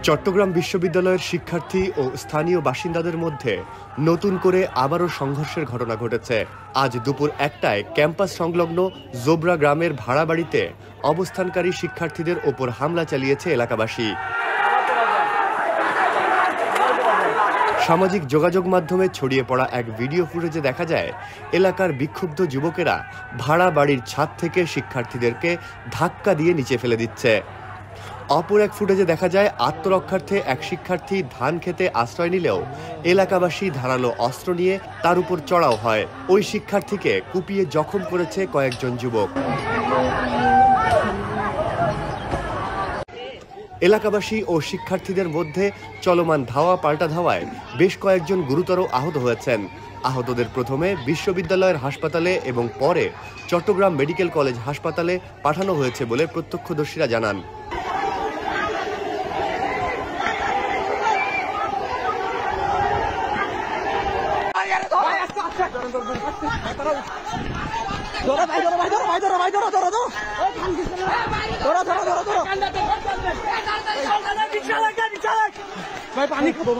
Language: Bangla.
চট্টগ্রাম বিশ্ববিদ্যালয়ের শিক্ষার্থী ও স্থানীয় বাসিন্দাদের মধ্যে নতুন করে আবারও সংঘর্ষের ঘটনা ঘটেছে। আজ দুপুর ১টায় ক্যাম্পাস সংলগ্ন জোবরা গ্রামের ভাড়া বাড়িতে অবস্থানকারী শিক্ষার্থীদের ওপর হামলা চালিয়েছে এলাকাবাসী। সামাজিক যোগাযোগ মাধ্যমে ছড়িয়ে পড়া এক ভিডিও ফুটেজে দেখা যায় এলাকার বিক্ষুব্ধ যুবকেরা ভাড়া বাড়ির ছাদ থেকে শিক্ষার্থীদেরকে ধাক্কা দিয়ে নিচে ফেলে দিচ্ছে। অপর এক ফুটেজে দেখা যায় আত্মরক্ষার্থে এক শিক্ষার্থী ধান খেতে আশ্রয় নিলেও এলাকাবাসী ধারালো অস্ত্র নিয়ে তার উপর চড়াও হয়। ওই শিক্ষার্থীকে কুপিয়ে জখম করেছে কয়েকজন যুবক। এলাকাবাসী ও শিক্ষার্থীদের মধ্যে চলমান ধাওয়া পাল্টা ধাওয়ায় বেশ কয়েকজন গুরুতর আহত হয়েছেন। আহতদের প্রথমে বিশ্ববিদ্যালয়ের হাসপাতালে এবং পরে চট্টগ্রাম মেডিকেল কলেজ হাসপাতালে পাঠানো হয়েছে বলে প্রত্যক্ষদর্শীরা জানান। ভাই পানি খাবো।